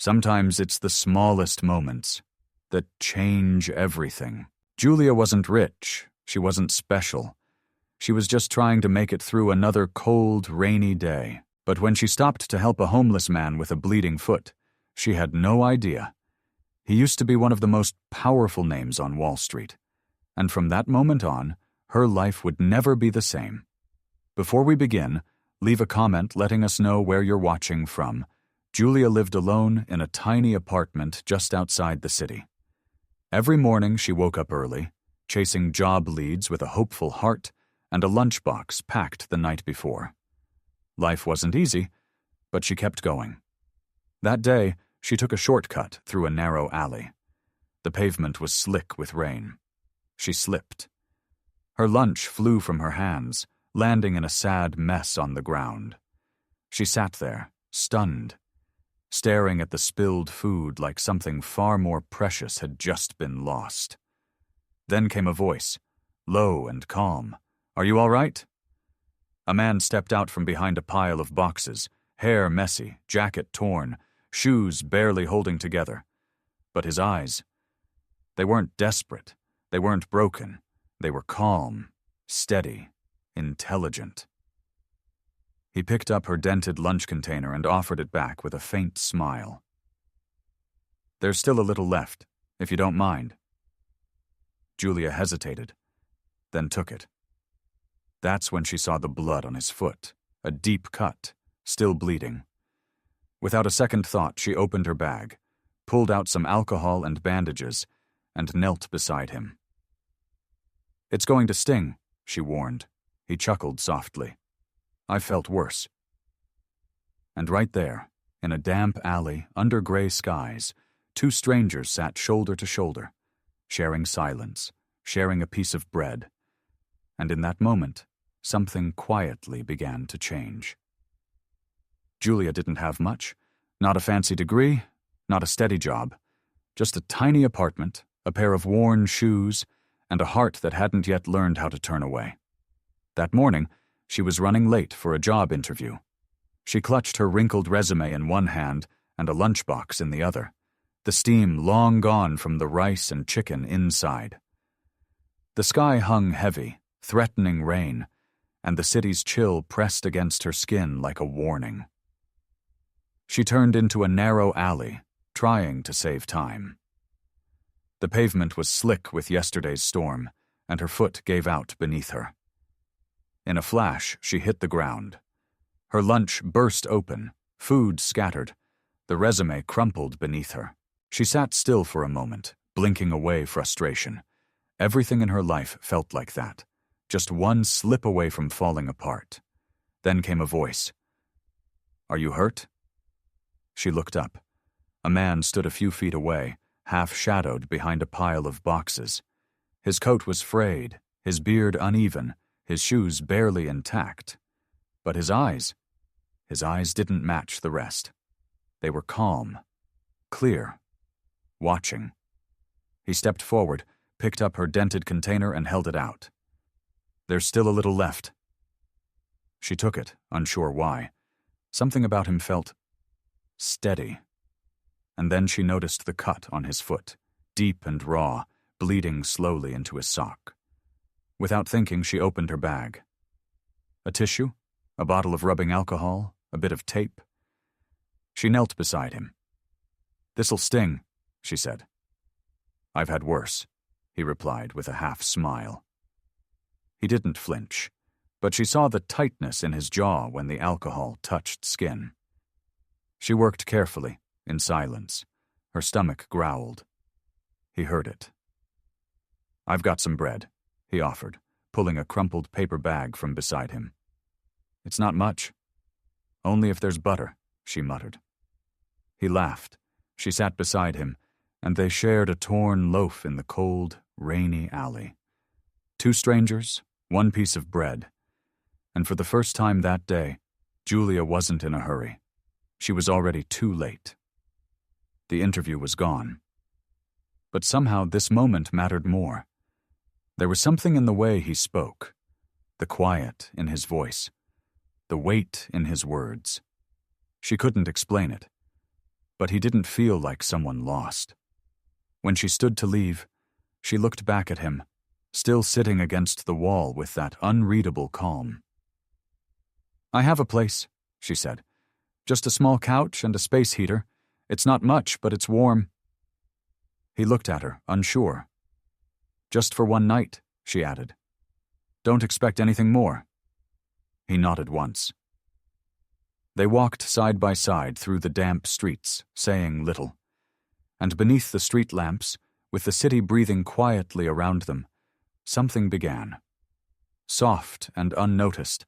Sometimes it's the smallest moments that change everything. Julia wasn't rich. She wasn't special. She was just trying to make it through another cold, rainy day. But when she stopped to help a homeless man with a bleeding foot, she had no idea. He used to be one of the most powerful names on Wall Street. And from that moment on, her life would never be the same. Before we begin, leave a comment letting us know where you're watching from. Julia lived alone in a tiny apartment just outside the city. Every morning she woke up early, chasing job leads with a hopeful heart and a lunchbox packed the night before. Life wasn't easy, but she kept going. That day, she took a shortcut through a narrow alley. The pavement was slick with rain. She slipped. Her lunch flew from her hands, landing in a sad mess on the ground. She sat there, stunned, staring at the spilled food like something far more precious had just been lost. Then came a voice, low and calm. "Are you all right?" A man stepped out from behind a pile of boxes, hair messy, jacket torn, shoes barely holding together. But his eyes, they weren't desperate, they weren't broken, they were calm, steady, intelligent. He picked up her dented lunch container and offered it back with a faint smile. "There's still a little left, if you don't mind." Julia hesitated, then took it. That's when she saw the blood on his foot, a deep cut, still bleeding. Without a second thought, she opened her bag, pulled out some alcohol and bandages, and knelt beside him. "It's going to sting," she warned. He chuckled softly. "I felt worse." And right there, in a damp alley under gray skies, two strangers sat shoulder to shoulder, sharing silence, sharing a piece of bread. And in that moment, something quietly began to change. Julia didn't have much, not a fancy degree, not a steady job, just a tiny apartment, a pair of worn shoes, and a heart that hadn't yet learned how to turn away. That morning, she was running late for a job interview. She clutched her wrinkled resume in one hand and a lunchbox in the other, the steam long gone from the rice and chicken inside. The sky hung heavy, threatening rain, and the city's chill pressed against her skin like a warning. She turned into a narrow alley, trying to save time. The pavement was slick with yesterday's storm, and her foot gave out beneath her. In a flash, she hit the ground. Her lunch burst open, food scattered, the resume crumpled beneath her. She sat still for a moment, blinking away frustration. Everything in her life felt like that, just one slip away from falling apart. Then came a voice. "Are you hurt?" She looked up. A man stood a few feet away, half-shadowed behind a pile of boxes. His coat was frayed, his beard uneven, his shoes barely intact. But his eyes didn't match the rest. They were calm, clear, watching. He stepped forward, picked up her dented container and held it out. "There's still a little left." She took it, unsure why. Something about him felt steady. And then she noticed the cut on his foot, deep and raw, bleeding slowly into his sock. Without thinking, she opened her bag. A tissue, a bottle of rubbing alcohol, a bit of tape. She knelt beside him. "This'll sting," she said. "I've had worse," he replied with a half-smile. He didn't flinch, but she saw the tightness in his jaw when the alcohol touched skin. She worked carefully, in silence. Her stomach growled. He heard it. "I've got some bread," he offered, pulling a crumpled paper bag from beside him. "It's not much." "Only if there's butter," she muttered. He laughed. She sat beside him, and they shared a torn loaf in the cold, rainy alley. Two strangers, one piece of bread. And for the first time that day, Julia wasn't in a hurry. She was already too late. The interview was gone. But somehow this moment mattered more. There was something in the way he spoke, the quiet in his voice, the weight in his words. She couldn't explain it, but he didn't feel like someone lost. When she stood to leave, she looked back at him, still sitting against the wall with that unreadable calm. "I have a place," she said. "Just a small couch and a space heater. It's not much, but it's warm." He looked at her, unsure. "Just for one night," she added. "Don't expect anything more." He nodded once. They walked side by side through the damp streets, saying little. And beneath the street lamps, with the city breathing quietly around them, something began. Soft and unnoticed,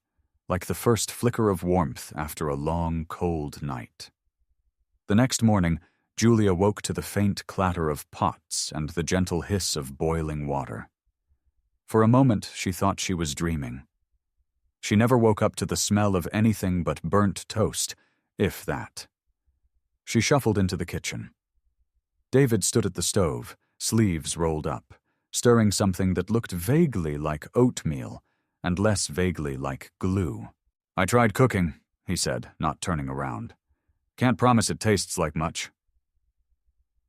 like the first flicker of warmth after a long, cold night. The next morning, Julia woke to the faint clatter of pots and the gentle hiss of boiling water. For a moment, she thought she was dreaming. She never woke up to the smell of anything but burnt toast, if that. She shuffled into the kitchen. David stood at the stove, sleeves rolled up, stirring something that looked vaguely like oatmeal and less vaguely like glue. "I tried cooking," he said, not turning around. "Can't promise it tastes like much."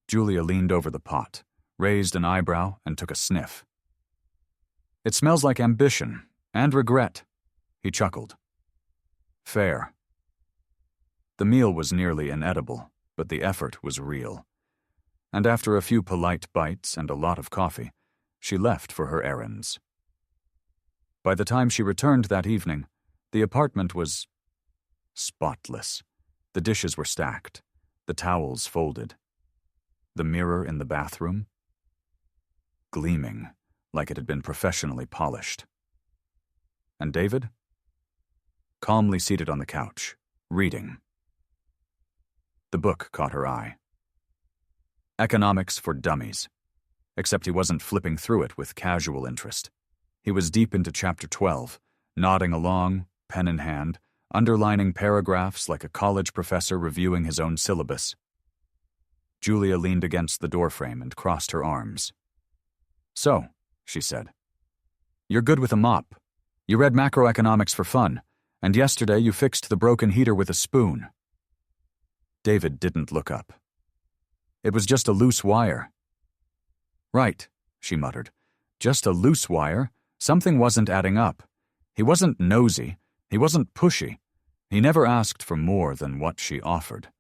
Julia leaned over the pot, raised an eyebrow, and took a sniff. "It smells like ambition and regret," he chuckled. "Fair." The meal was nearly inedible, but the effort was real. And after a few polite bites and a lot of coffee, she left for her errands. By the time she returned that evening, the apartment was spotless. The dishes were stacked, the towels folded. The mirror in the bathroom, gleaming like it had been professionally polished. And David? Calmly seated on the couch, reading. The book caught her eye. Economics for Dummies. Except he wasn't flipping through it with casual interest. He was deep into chapter 12, nodding along, pen in hand, underlining paragraphs like a college professor reviewing his own syllabus. Julia leaned against the doorframe and crossed her arms. "So," she said, "you're good with a mop. You read macroeconomics for fun, and yesterday you fixed the broken heater with a spoon." David didn't look up. "It was just a loose wire." "Right," she muttered. "Just a loose wire. Something wasn't adding up. He wasn't nosy. He wasn't pushy. He never asked for more than what she offered.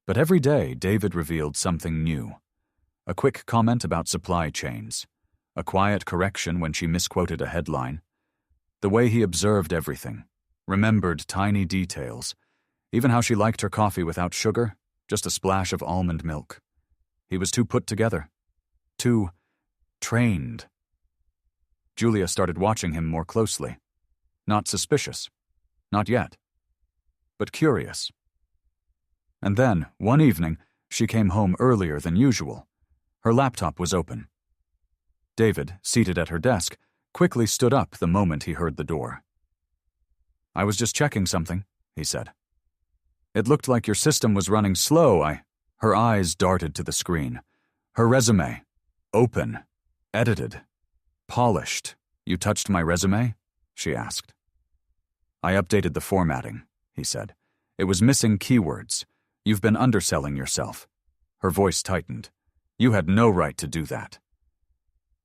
But every day, David revealed something new. A quick comment about supply chains. A quiet correction when she misquoted a headline. The way he observed everything. Remembered tiny details. Even how she liked her coffee without sugar, just a splash of almond milk. He was too put together. Too trained. Julia started watching him more closely. Not suspicious. Not yet. But curious. And then, one evening, she came home earlier than usual. Her laptop was open. David, seated at her desk, quickly stood up the moment he heard the door. "I was just checking something," he said. "It looked like your system was running slow. Her eyes darted to the screen. Her resume. Open. Edited. Polished. "You touched my resume?" she asked. "I updated the formatting," he said. "It was missing keywords. You've been underselling yourself." Her voice tightened. "You had no right to do that."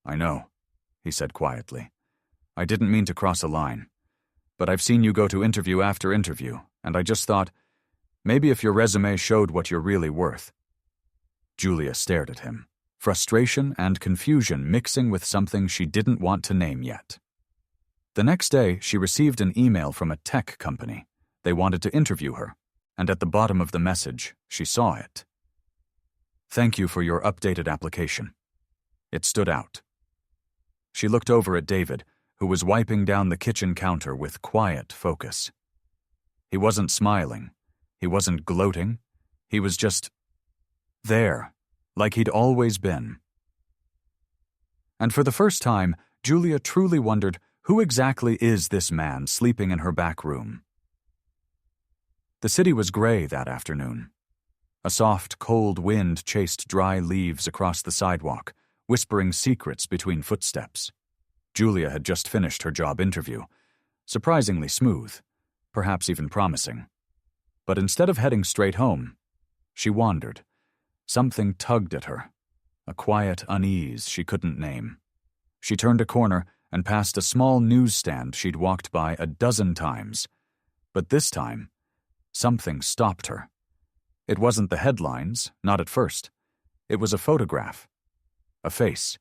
"I know," he said quietly. "I didn't mean to cross a line. But I've seen you go to interview after interview, and I just thought, maybe if your resume showed what you're really worth." Julia stared at him, frustration and confusion mixing with something she didn't want to name yet. The next day, she received an email from a tech company. They wanted to interview her, and at the bottom of the message, she saw it. "Thank you for your updated application." It stood out. She looked over at David, who was wiping down the kitchen counter with quiet focus. He wasn't smiling. He wasn't gloating. He was just there, like he'd always been. And for the first time, Julia truly wondered, who exactly is this man sleeping in her back room? The city was gray that afternoon. A soft, cold wind chased dry leaves across the sidewalk, whispering secrets between footsteps. Julia had just finished her job interview. Surprisingly smooth, perhaps even promising. But instead of heading straight home, She wandered. Something tugged at her, a quiet unease she couldn't name. She turned a corner and passed a small newsstand she'd walked by a dozen times. But this time, something stopped her. It wasn't the headlines, not at first. It was a photograph. A face,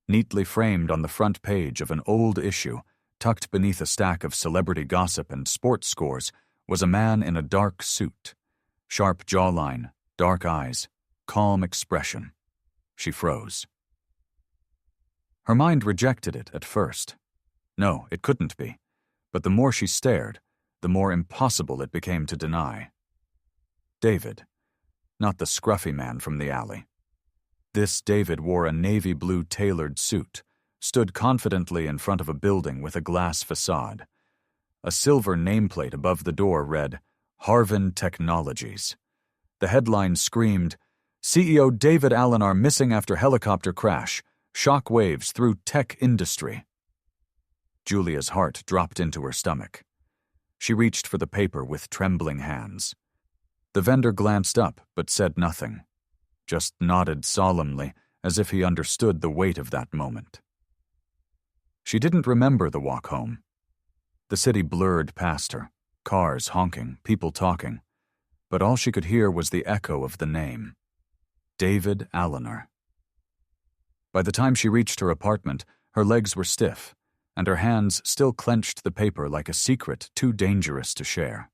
neatly framed on the front page of an old issue, tucked beneath a stack of celebrity gossip and sports scores, was a man in a dark suit. Sharp jawline, dark eyes, calm expression. She froze. Her mind rejected it at first. No, it couldn't be. But the more she stared, the more impossible it became to deny. David, not the scruffy man from the alley. This David wore a navy blue tailored suit, stood confidently in front of a building with a glass facade. A silver nameplate above the door read, Harvin Technologies. The headline screamed, CEO David Allenar missing after helicopter crash, shock waves through tech industry. Julia's heart dropped into her stomach. She reached for the paper with trembling hands. The vendor glanced up but said nothing, just nodded solemnly as if he understood the weight of that moment. She didn't remember the walk home. The city blurred past her, cars honking, people talking, but all she could hear was the echo of the name, David Allenar. By the time she reached her apartment, her legs were stiff, and her hands still clenched the paper like a secret too dangerous to share.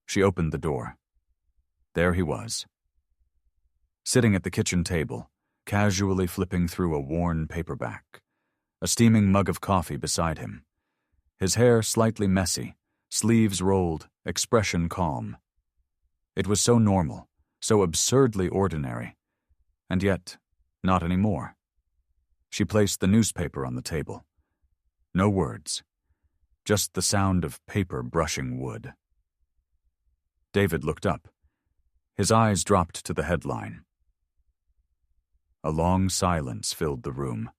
She opened the door. There he was, sitting at the kitchen table, casually flipping through a worn paperback, a steaming mug of coffee beside him. His hair slightly messy, sleeves rolled, expression calm. It was so normal, so absurdly ordinary, and yet not anymore. She placed the newspaper on the table. No words, just the sound of paper brushing wood. David looked up. His eyes dropped to the headline. A long silence filled the room,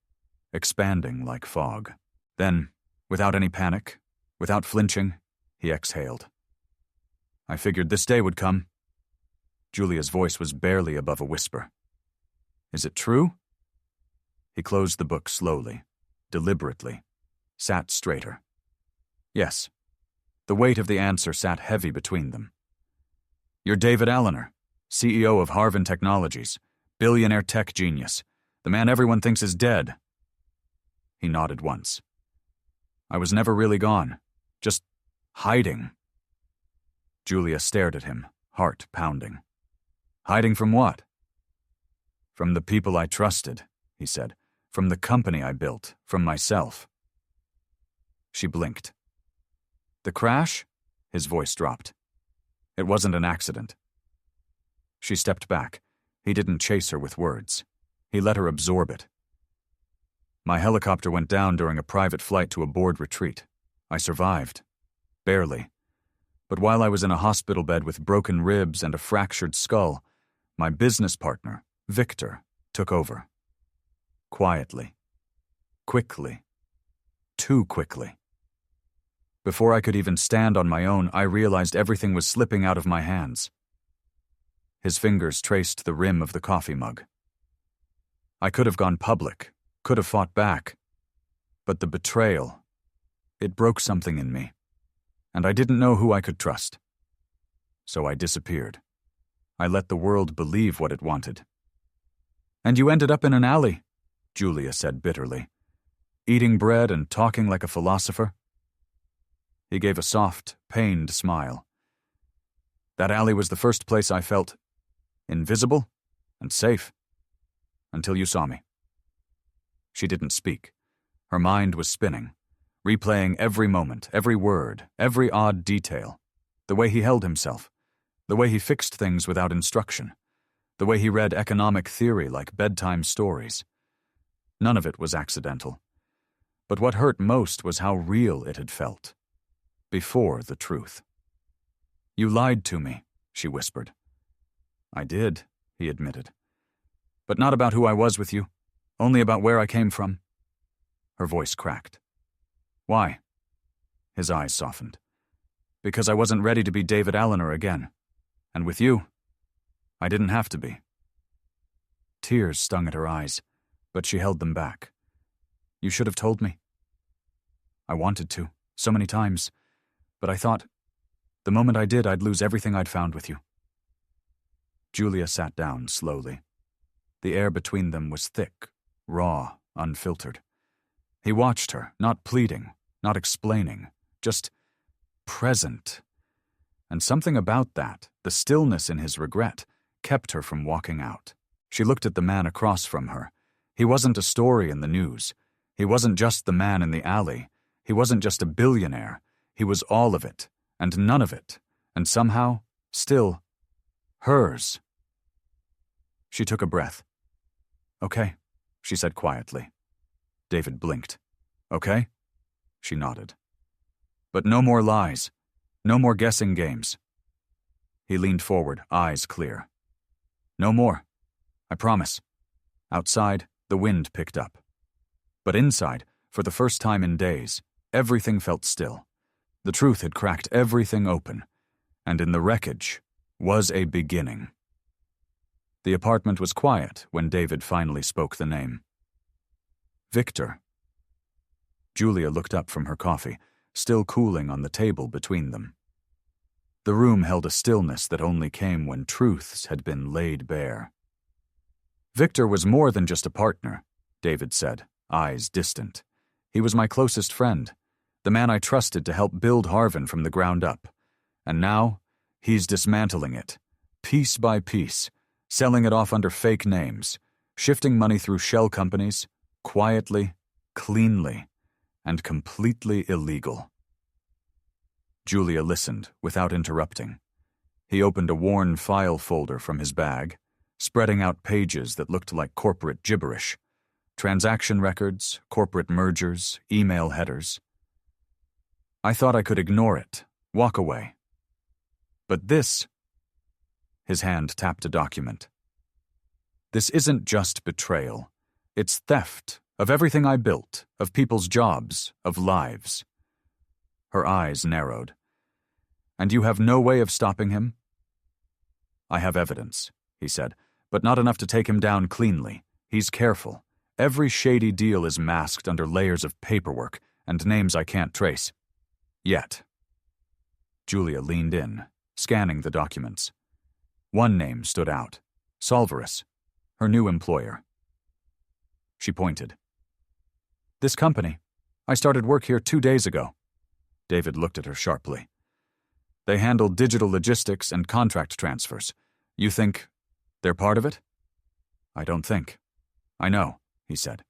expanding like fog. Then, without any panic, without flinching, he exhaled. I figured this day would come. Julia's voice was barely above a whisper. Is it true? He closed the book slowly, deliberately, sat straighter. Yes. The weight of the answer sat heavy between them. You're David Allenar, CEO of Harvin Technologies, billionaire tech genius, the man everyone thinks is dead. He nodded once. I was never really gone, just hiding. Julia stared at him, heart pounding. Hiding from what? From the people I trusted, he said, from the company I built, from myself. She blinked. The crash? His voice dropped. It wasn't an accident. She stepped back. He didn't chase her with words. He let her absorb it. My helicopter went down during a private flight to a board retreat. I survived. Barely. But while I was in a hospital bed with broken ribs and a fractured skull, my business partner, Victor, took over. Quietly. Quickly. Too quickly. Before I could even stand on my own, I realized everything was slipping out of my hands. His fingers traced the rim of the coffee mug. I could have gone public, could have fought back. But the betrayal, it broke something in me, and I didn't know who I could trust. So I disappeared. I let the world believe what it wanted. And you ended up in an alley, Julia said bitterly, eating bread and talking like a philosopher. He gave a soft, pained smile. That alley was the first place I felt invisible and safe, until you saw me. She didn't speak. Her mind was spinning, replaying every moment, every word, every odd detail, the way he held himself, the way he fixed things without instruction, the way he read economic theory like bedtime stories. None of it was accidental. But what hurt most was how real it had felt. Before the truth. You lied to me, she whispered. I did, he admitted. But not about who I was with you, only about where I came from. Her voice cracked. Why? His eyes softened. Because I wasn't ready to be David Allenar again. And with you, I didn't have to be. Tears stung at her eyes, but she held them back. You should have told me. I wanted to, so many times, but I thought, the moment I did, I'd lose everything I'd found with you. Julia sat down slowly. The air between them was thick, raw, unfiltered. He watched her, not pleading, not explaining, just present. And something about that, the stillness in his regret, kept her from walking out. She looked at the man across from her. He wasn't a story in the news. He wasn't just the man in the alley. He wasn't just a billionaire. He was all of it, and none of it, and somehow, still, hers. She took a breath. Okay, she said quietly. David blinked. Okay? She nodded. But no more lies. No more guessing games. He leaned forward, eyes clear. No more. I promise. Outside, the wind picked up. But inside, for the first time in days, everything felt still. The truth had cracked everything open, and in the wreckage was a beginning. The apartment was quiet when David finally spoke the name. Victor. Julia looked up from her coffee, still cooling on the table between them. The room held a stillness that only came when truths had been laid bare. Victor was more than just a partner, David said, eyes distant. He was my closest friend, the man I trusted to help build Harvin from the ground up. And now, he's dismantling it, piece by piece, selling it off under fake names, shifting money through shell companies, quietly, cleanly, and completely illegal. Julia listened without interrupting. He opened a worn file folder from his bag, spreading out pages that looked like corporate gibberish. Transaction records, corporate mergers, email headers. I thought I could ignore it, walk away. But this... His hand tapped a document. This isn't just betrayal. It's theft of everything I built, of people's jobs, of lives. Her eyes narrowed. And you have no way of stopping him? I have evidence, he said, but not enough to take him down cleanly. He's careful. Every shady deal is masked under layers of paperwork and names I can't trace. Yet. Julia leaned in, scanning the documents. One name stood out. Solverus, her new employer. She pointed. This company. I started work here 2 days ago. David looked at her sharply. They handle digital logistics and contract transfers. You think they're part of it? I don't think. I know, he said.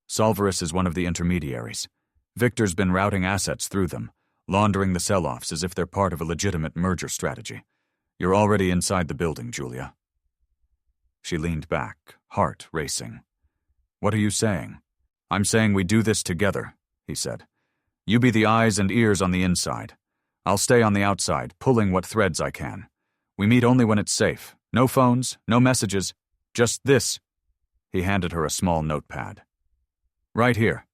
Solverus is one of the intermediaries. Victor's been routing assets through them, laundering the sell-offs as if they're part of a legitimate merger strategy. You're already inside the building, Julia. She leaned back, heart racing. What are you saying? I'm saying we do this together, he said. You be the eyes and ears on the inside. I'll stay on the outside, pulling what threads I can. We meet only when it's safe. No phones, no messages. Just this. He handed her a small notepad. Right here.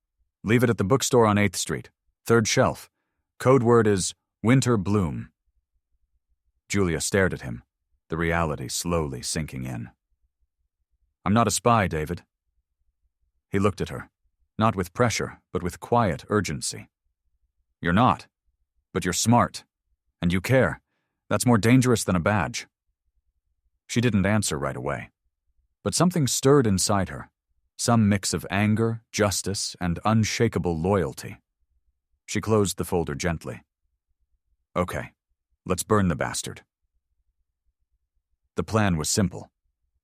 Leave it at the bookstore on 8th Street. 3rd shelf. Code word is Winter Bloom. Julia stared at him, the reality slowly sinking in. I'm not a spy, David. He looked at her, not with pressure, but with quiet urgency. You're not, but you're smart, and you care. That's more dangerous than a badge. She didn't answer right away, but something stirred inside her, some mix of anger, justice, and unshakable loyalty. She closed the folder gently. Okay, let's burn the bastard. The plan was simple.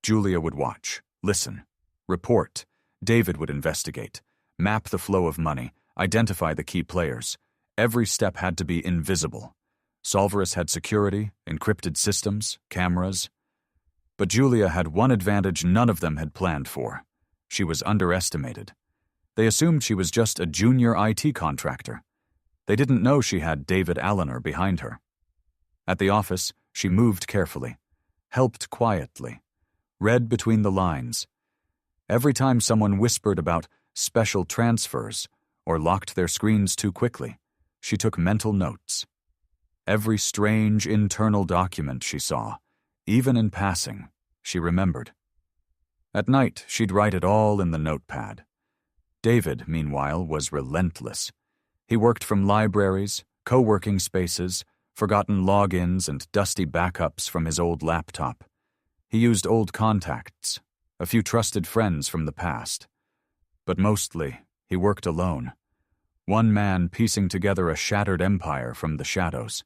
Julia would watch, listen, report. David would investigate, map the flow of money, identify the key players. Every step had to be invisible. Solverus had security, encrypted systems, cameras. But Julia had one advantage none of them had planned for. She was underestimated. They assumed she was just a junior IT contractor. They didn't know she had David Allener behind her. At the office, she moved carefully, helped quietly, read between the lines. Every time someone whispered about special transfers or locked their screens too quickly, she took mental notes. Every strange internal document she saw, Even in passing, she remembered. At night, she'd write it all in the notepad. David, meanwhile, was relentless. He worked from libraries, co-working spaces, forgotten logins and dusty backups from his old laptop. He used old contacts, a few trusted friends from the past. But mostly, he worked alone. One man piecing together a shattered empire from the shadows.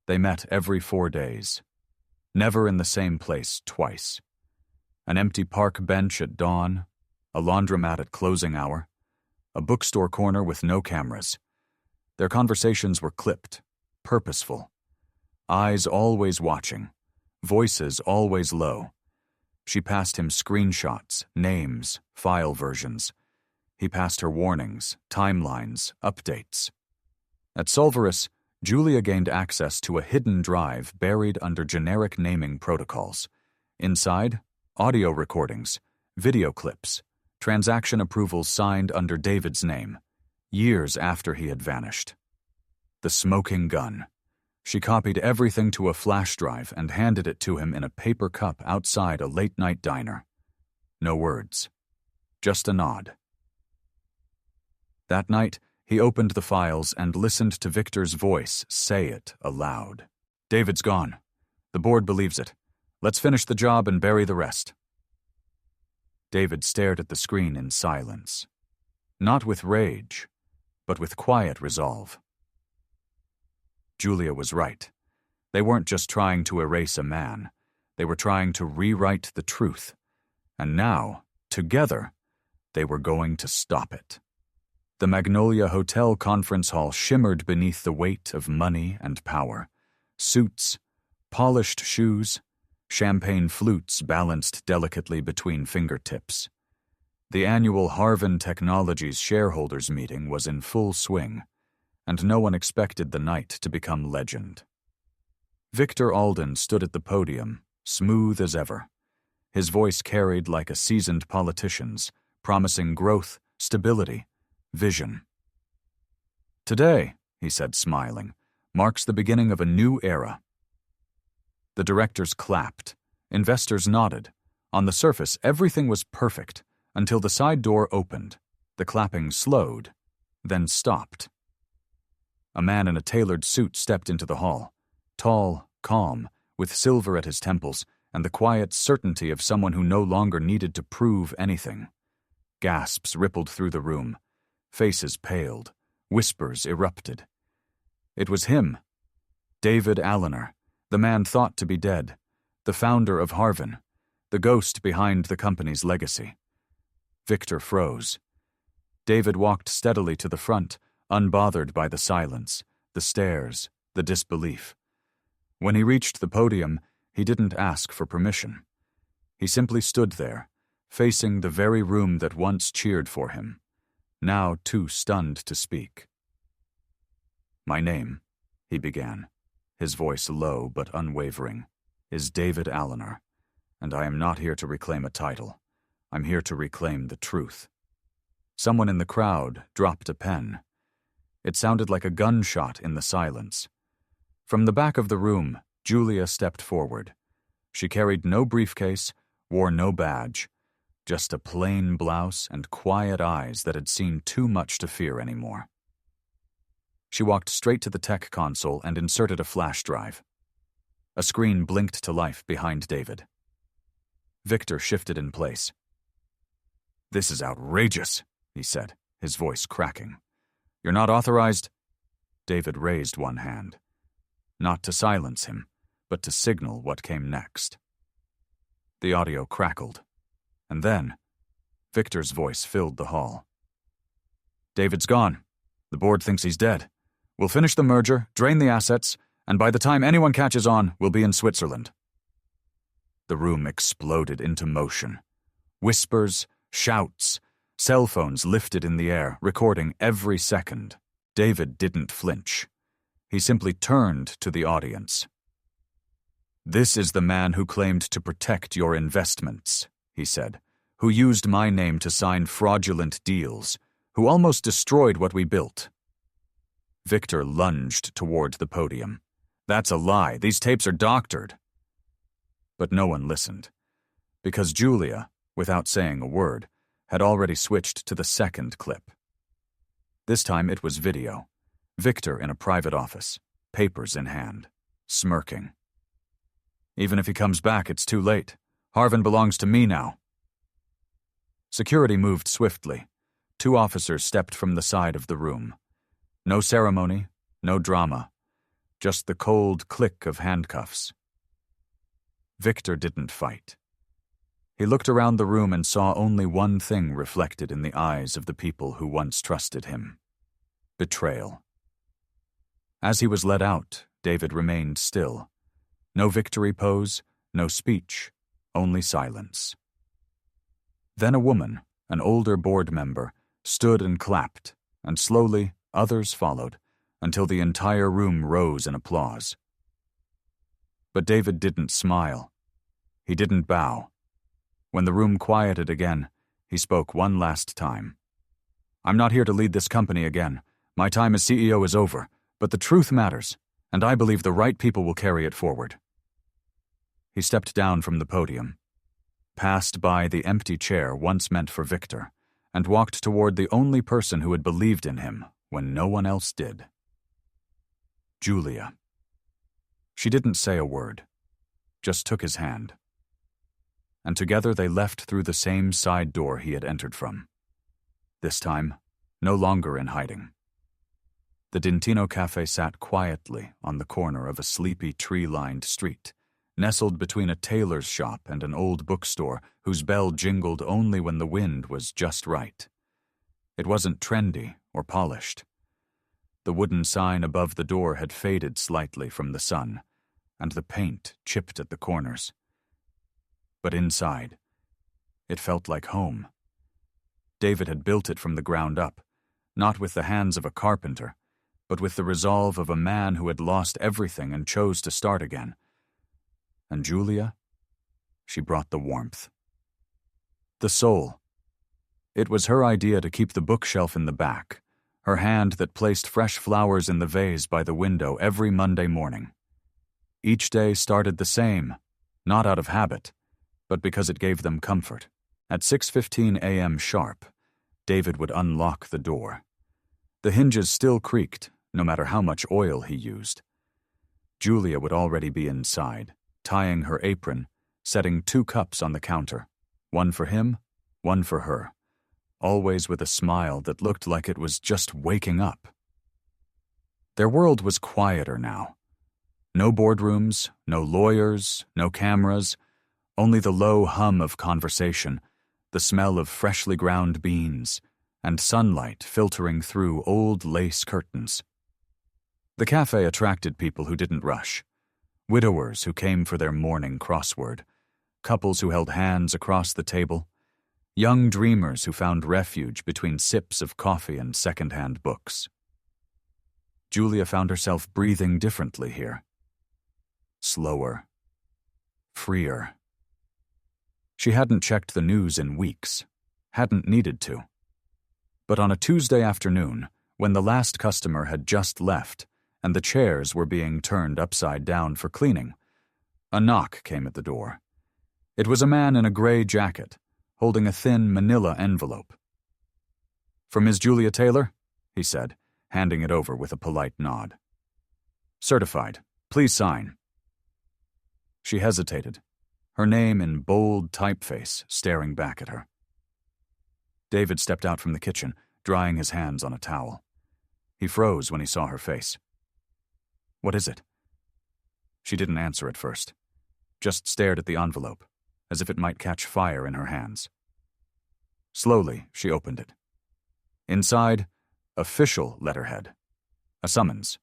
They met every 4 days. Never in the same place twice. An empty park bench at dawn, a laundromat at closing hour, a bookstore corner with no cameras. Their conversations were clipped, purposeful. Eyes always watching, voices always low. She passed him screenshots, names, file versions. He passed her warnings, timelines, updates. At Solverus, Julia gained access to a hidden drive buried under generic naming protocols. Inside, audio recordings, video clips, transaction approvals signed under David's name, years after he had vanished. The smoking gun. She copied everything to a flash drive and handed it to him in a paper cup outside a late-night diner. No words. Just a nod. That night, he opened the files and listened to Victor's voice say it aloud. "David's gone. The board believes it. Let's finish the job and bury the rest." David stared at the screen in silence. Not with rage, but with quiet resolve. Julia was right. They weren't just trying to erase a man. They were trying to rewrite the truth. And now, together, they were going to stop it. The Magnolia Hotel conference hall shimmered beneath the weight of money and power. Suits, polished shoes, champagne flutes balanced delicately between fingertips. The annual Harvan Technologies shareholders meeting was in full swing, and no one expected the night to become legend. Victor Alden stood at the podium, smooth as ever. His voice carried like a seasoned politician's, promising growth, stability, vision. "Today," he said, smiling, "marks the beginning of a new era." The directors clapped. Investors nodded. On the surface, everything was perfect, until the side door opened. The clapping slowed, then stopped. A man in a tailored suit stepped into the hall. Tall, calm, with silver at his temples, and the quiet certainty of someone who no longer needed to prove anything. Gasps rippled through the room. Faces paled. Whispers erupted. It was him. David Allener, the man thought to be dead, the founder of Harvan, the ghost behind the company's legacy. Victor froze. David walked steadily to the front, unbothered by the silence, the stares, the disbelief. When he reached the podium, he didn't ask for permission. He simply stood there, facing the very room that once cheered for him, now too stunned to speak. "My name," he began, his voice low but unwavering, "is David Allener, and I am not here to reclaim a title. I'm here to reclaim the truth." Someone in the crowd dropped a pen. It sounded like a gunshot in the silence. From the back of the room, Julia stepped forward. She carried no briefcase, wore no badge, just a plain blouse and quiet eyes that had seen too much to fear anymore. She walked straight to the tech console and inserted a flash drive. A screen blinked to life behind David. Victor shifted in place. "This is outrageous," he said, his voice cracking. "You're not authorized—" David raised one hand. Not to silence him, but to signal what came next. The audio crackled. And then, Victor's voice filled the hall. "David's gone. The board thinks he's dead. We'll finish the merger, drain the assets, and by the time anyone catches on, we'll be in Switzerland." The room exploded into motion. Whispers, shouts, cell phones lifted in the air, recording every second. David didn't flinch. He simply turned to the audience. "This is the man who claimed to protect your investments," he said, "who used my name to sign fraudulent deals, who almost destroyed what we built." Victor lunged toward the podium. "That's a lie. These tapes are doctored." But no one listened, because Julia, without saying a word, had already switched to the second clip. This time it was video. Victor in a private office, papers in hand, smirking. "Even if he comes back, it's too late. Harvin belongs to me now." Security moved swiftly. 2 officers stepped from the side of the room. No ceremony, no drama, just the cold click of handcuffs. Victor didn't fight. He looked around the room and saw only one thing reflected in the eyes of the people who once trusted him: betrayal. As he was let out, David remained still. No victory pose, no speech, only silence. Then a woman, an older board member, stood and clapped, and slowly others followed, until the entire room rose in applause. But David didn't smile. He didn't bow. When the room quieted again, he spoke one last time. "I'm not here to lead this company again. My time as CEO is over, but the truth matters, and I believe the right people will carry it forward." He stepped down from the podium, passed by the empty chair once meant for Victor, and walked toward the only person who had believed in him when no one else did. Julia. She didn't say a word, just took his hand. And together they left through the same side door he had entered from. This time, no longer in hiding. The Dintino Cafe sat quietly on the corner of a sleepy tree-lined street, nestled between a tailor's shop and an old bookstore whose bell jingled only when the wind was just right. It wasn't trendy or polished. The wooden sign above the door had faded slightly from the sun, and the paint chipped at the corners. But inside, it felt like home. David had built it from the ground up, not with the hands of a carpenter, but with the resolve of a man who had lost everything and chose to start again. And Julia? She brought the warmth. The soul. It was her idea to keep the bookshelf in the back, her hand that placed fresh flowers in the vase by the window every Monday morning. Each day started the same, not out of habit, but because it gave them comfort. At 6:15 a.m. sharp, David would unlock the door. The hinges still creaked, no matter how much oil he used. Julia would already be inside, tying her apron, setting 2 cups on the counter, one for him, one for her, always with a smile that looked like it was just waking up. Their world was quieter now. No boardrooms, no lawyers, no cameras, only the low hum of conversation, the smell of freshly ground beans, and sunlight filtering through old lace curtains. The cafe attracted people who didn't rush. Widowers who came for their morning crossword, couples who held hands across the table, young dreamers who found refuge between sips of coffee and second-hand books. Julia found herself breathing differently here. Slower. Freer. She hadn't checked the news in weeks, hadn't needed to. But on a Tuesday afternoon, when the last customer had just left and the chairs were being turned upside down for cleaning, a knock came at the door. It was a man in a gray jacket, holding a thin manila envelope. "For Ms. Julia Taylor?" he said, handing it over with a polite nod. "Certified. Please sign." She hesitated, her name in bold typeface staring back at her. David stepped out from the kitchen, drying his hands on a towel. He froze when he saw her face. "What is it?" She didn't answer at first, just stared at the envelope, as if it might catch fire in her hands. Slowly, she opened it. Inside, official letterhead. A summons.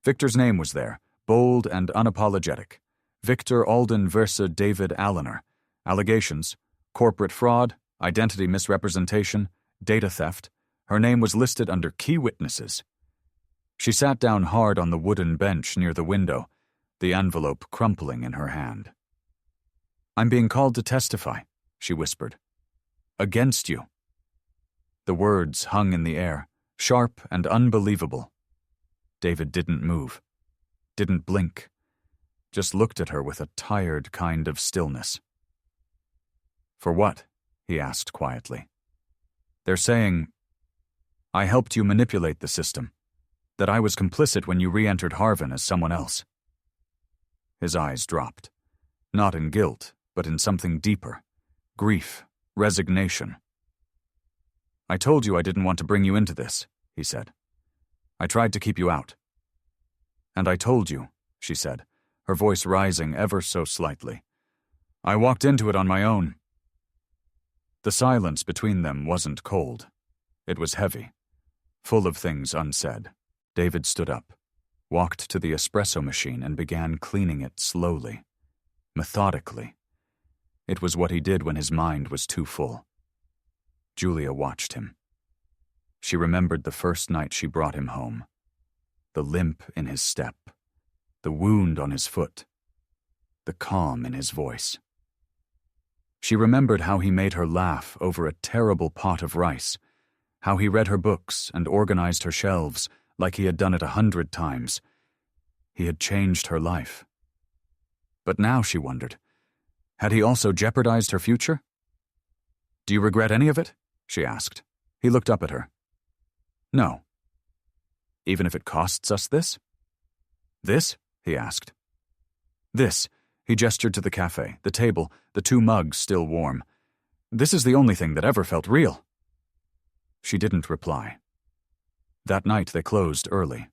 Victor's name was there, bold and unapologetic. Victor Alden Versa David Allener. Allegations: corporate fraud, identity misrepresentation, data theft. Her name was listed under key witnesses. She sat down hard on the wooden bench near the window, the envelope crumpling in her hand. "I'm being called to testify," she whispered. "Against you." The words hung in the air, sharp and unbelievable. David didn't move, didn't blink. just looked at her with a tired kind of stillness. "For what?" he asked quietly. "They're saying I helped you manipulate the system, that I was complicit when you re-entered Harvin as someone else." His eyes dropped, not in guilt, but in something deeper, grief, resignation. "I told you I didn't want to bring you into this," he said. "I tried to keep you out." "And I told you," she said, her voice rising ever so slightly. "I walked into it on my own." The silence between them wasn't cold. It was heavy, full of things unsaid. David stood up, walked to the espresso machine and began cleaning it slowly, methodically. It was what he did when his mind was too full. Julia watched him. She remembered the first night she brought him home. The limp in his step, the wound on his foot, the calm in his voice. She remembered how he made her laugh over a terrible pot of rice, how he read her books and organized her shelves like he had done it 100 times. He had changed her life. But now she wondered, had he also jeopardized her future? "Do you regret any of it?" she asked. He looked up at her. "No." "Even if it costs us this?" "This?" he asked. "This." He gestured to the cafe, the table, the 2 mugs still warm. "This is the only thing that ever felt real." She didn't reply. That night they closed early.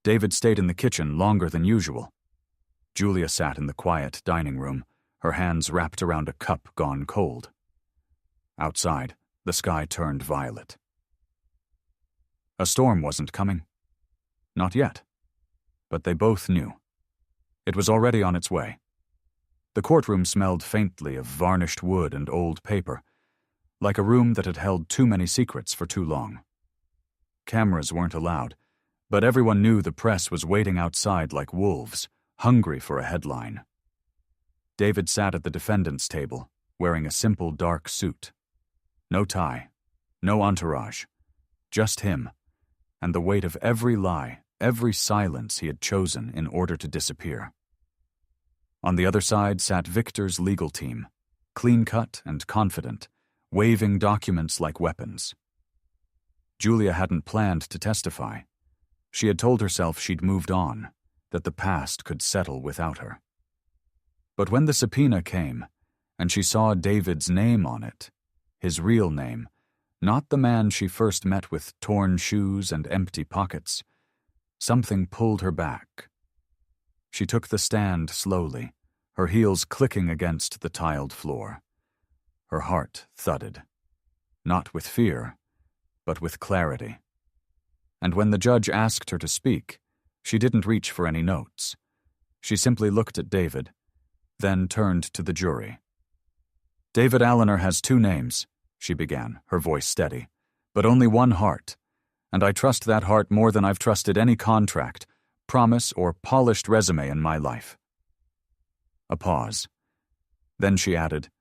David stayed in the kitchen longer than usual. Julia sat in the quiet dining room, her hands wrapped around a cup gone cold. Outside, the sky turned violet. A storm wasn't coming. Not yet. But they both knew. It was already on its way. The courtroom smelled faintly of varnished wood and old paper, like a room that had held too many secrets for too long. Cameras weren't allowed, but everyone knew the press was waiting outside like wolves, hungry for a headline. David sat at the defendant's table, wearing a simple dark suit. No tie, no entourage, just him, and the weight of every lie, every silence he had chosen in order to disappear. On the other side sat Victor's legal team, clean-cut and confident, waving documents like weapons. Julia hadn't planned to testify. She had told herself she'd moved on, that the past could settle without her. But when the subpoena came, and she saw David's name on it, his real name, not the man she first met with torn shoes and empty pockets, something pulled her back. She took the stand slowly, her heels clicking against the tiled floor. Her heart thudded, not with fear, but with clarity. And when the judge asked her to speak, she didn't reach for any notes. She simply looked at David, then turned to the jury. "David Allener has 2 names," she began, her voice steady, "but only one heart, and I trust that heart more than I've trusted any contract, promise, or polished resume in my life." A pause. Then she added,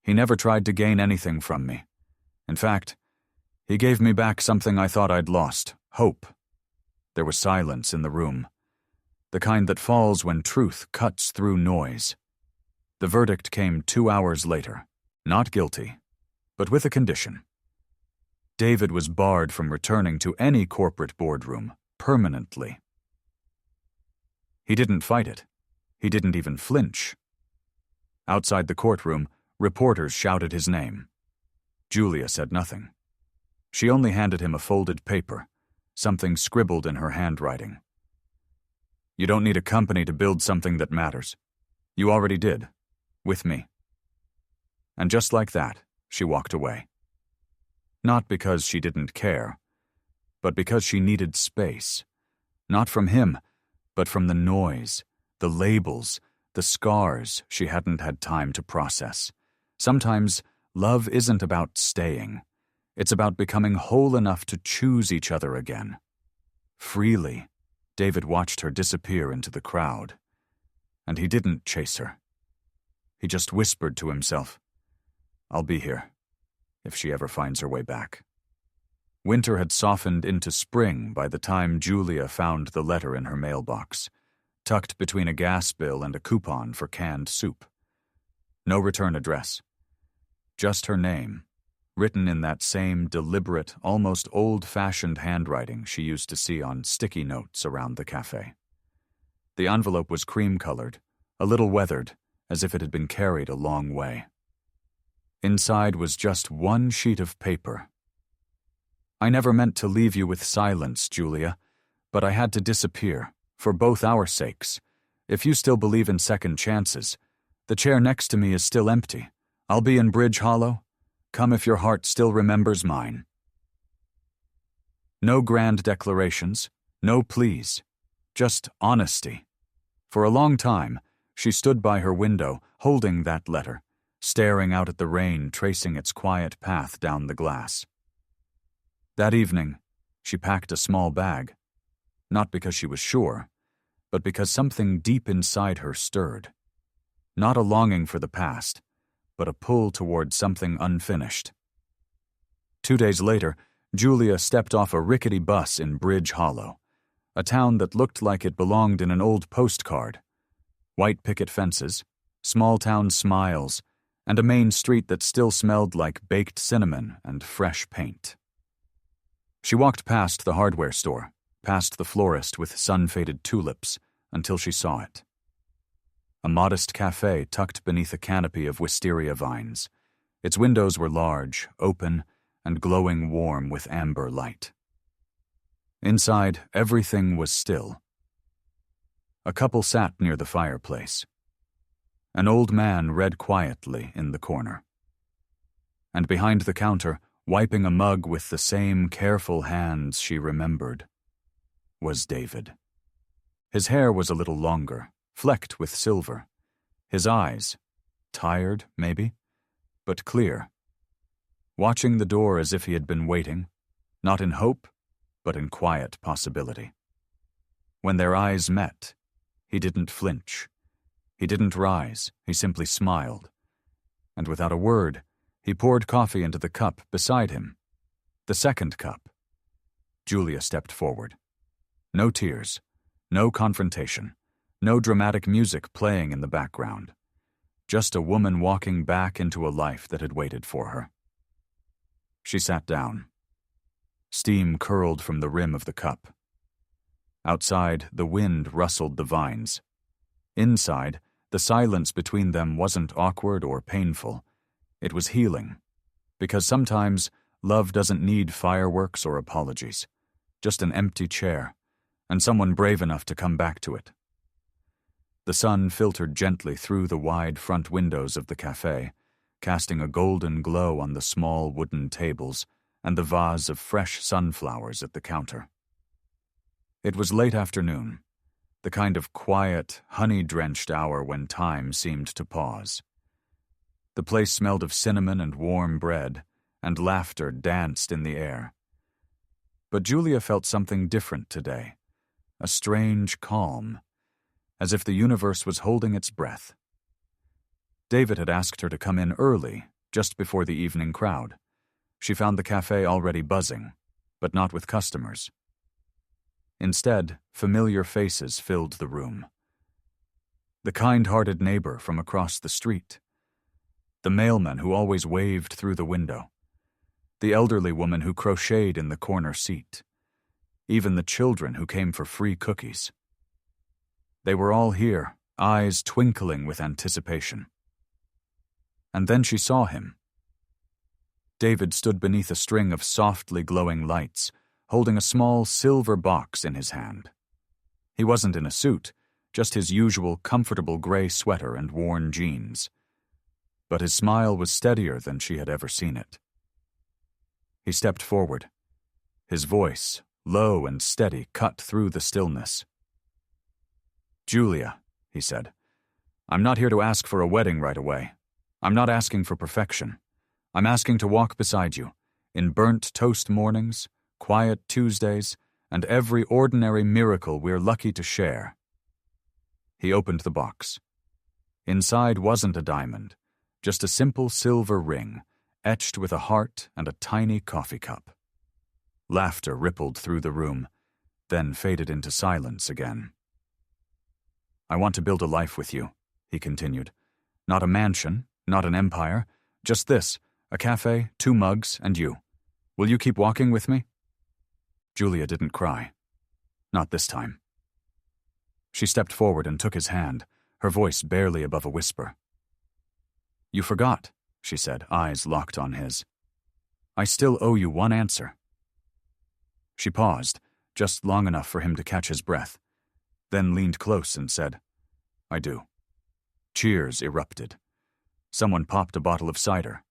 "He never tried to gain anything from me. In fact, he gave me back something I thought I'd lost, hope." There was silence in the room, the kind that falls when truth cuts through noise. The verdict came 2 hours later, not guilty, but with a condition. David was barred from returning to any corporate boardroom, permanently. He didn't fight it. He didn't even flinch. Outside the courtroom, reporters shouted his name. Julia said nothing. She only handed him a folded paper, something scribbled in her handwriting. "You don't need a company to build something that matters. You already did, with me." And just like that, she walked away. Not because she didn't care, but because she needed space. Not from him, but from the noise, the labels, the scars she hadn't had time to process. Sometimes love isn't about staying. It's about becoming whole enough to choose each other again. Freely, David watched her disappear into the crowd. And he didn't chase her. He just whispered to himself, "I'll be here, if she ever finds her way back." Winter had softened into spring by the time Julia found the letter in her mailbox. tucked between a gas bill and a coupon for canned soup. No return address. Just her name, written in that same deliberate, almost old-fashioned handwriting she used to see on sticky notes around the cafe. The envelope was cream-colored, a little weathered, as if it had been carried a long way. Inside was just one sheet of paper. "I never meant to leave you with silence, Julia, but I had to disappear, for both our sakes. If you still believe in second chances, the chair next to me is still empty. I'll be in Bridge Hollow. Come if your heart still remembers mine." No grand declarations, no pleas, just honesty. For a long time, she stood by her window, holding that letter, staring out at the rain tracing its quiet path down the glass. That evening, she packed a small bag, not because she was sure, but because something deep inside her stirred. Not a longing for the past, but a pull toward something unfinished. 2 days later, Julia stepped off a rickety bus in Bridge Hollow, a town that looked like it belonged in an old postcard. White picket fences, small-town smiles, and a main street that still smelled like baked cinnamon and fresh paint. She walked past the hardware store, past the florist with sun-faded tulips, until she saw it. A modest cafe tucked beneath a canopy of wisteria vines. Its windows were large, open, and glowing warm with amber light. Inside, everything was still. A couple sat near the fireplace. An old man read quietly in the corner. And behind the counter, wiping a mug with the same careful hands she remembered, was David. His hair was a little longer, flecked with silver. His eyes, tired, maybe, but clear. Watching the door as if he had been waiting, not in hope, but in quiet possibility. When their eyes met, he didn't flinch. He didn't rise, he simply smiled. And without a word, he poured coffee into the cup beside him. The second cup. Julia stepped forward. No tears, no confrontation, no dramatic music playing in the background. Just a woman walking back into a life that had waited for her. She sat down. Steam curled from the rim of the cup. Outside, the wind rustled the vines. Inside, the silence between them wasn't awkward or painful. It was healing. Because sometimes, love doesn't need fireworks or apologies. Just an empty chair, and someone brave enough to come back to it. The sun filtered gently through the wide front windows of the cafe, casting a golden glow on the small wooden tables and the vase of fresh sunflowers at the counter. It was late afternoon, the kind of quiet, honey-drenched hour when time seemed to pause. The place smelled of cinnamon and warm bread, and laughter danced in the air. But Julia felt something different today, a strange calm, as if the universe was holding its breath. David had asked her to come in early, just before the evening crowd. She found the cafe already buzzing, but not with customers. Instead, familiar faces filled the room. The kind-hearted neighbor from across the street. The mailman who always waved through the window. The elderly woman who crocheted in the corner seat. Even the children who came for free cookies. They were all here, eyes twinkling with anticipation. And then she saw him. David stood beneath a string of softly glowing lights, holding a small silver box in his hand. He wasn't in a suit, just his usual comfortable gray sweater and worn jeans. But his smile was steadier than she had ever seen it. He stepped forward. His voice, low and steady, cut through the stillness. "Julia," he said, "I'm not here to ask for a wedding right away. I'm not asking for perfection. I'm asking to walk beside you, in burnt toast mornings, quiet Tuesdays, and every ordinary miracle we're lucky to share." He opened the box. Inside wasn't a diamond, just a simple silver ring, etched with a heart and a tiny coffee cup. Laughter rippled through the room, then faded into silence again. I want to build a life with you, he continued. Not a mansion, not an empire, just this, a cafe, 2 mugs, and you. Will you keep walking with me? Julia didn't cry. Not this time. She stepped forward and took his hand, her voice barely above a whisper. You forgot, she said, eyes locked on his. I still owe you one answer. She paused, just long enough for him to catch his breath, then leaned close and said, I do. Cheers erupted. Someone popped a bottle of cider.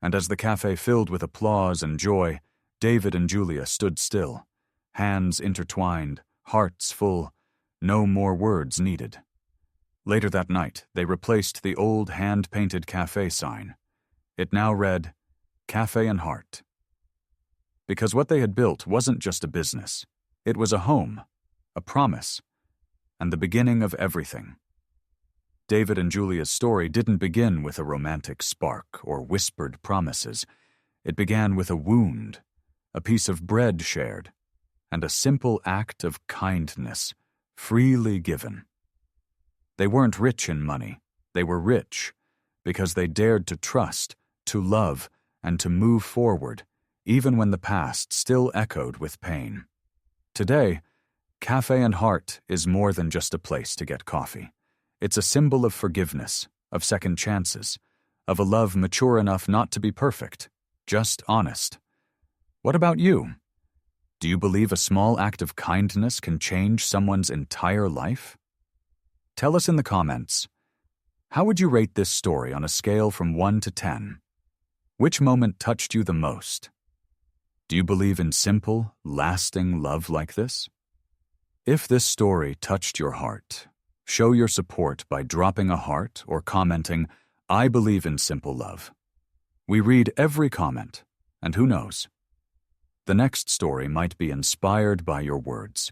And as the cafe filled with applause and joy, David and Julia stood still, hands intertwined, hearts full, no more words needed. Later that night, they replaced the old hand-painted cafe sign. It now read, Cafe and Heart. Because what they had built wasn't just a business. It was a home, a promise, and the beginning of everything. David and Julia's story didn't begin with a romantic spark or whispered promises. It began with a wound, a piece of bread shared, and a simple act of kindness, freely given. They weren't rich in money. They were rich because they dared to trust, to love, and to move forward, even when the past still echoed with pain. Today, Cafe and Heart is more than just a place to get coffee. It's a symbol of forgiveness, of second chances, of a love mature enough not to be perfect, just honest. What about you? Do you believe a small act of kindness can change someone's entire life? Tell us in the comments. How would you rate this story on a scale from 1 to 10? Which moment touched you the most? Do you believe in simple, lasting love like this? If this story touched your heart, show your support by dropping a heart or commenting, I believe in simple love. We read every comment, and who knows? The next story might be inspired by your words.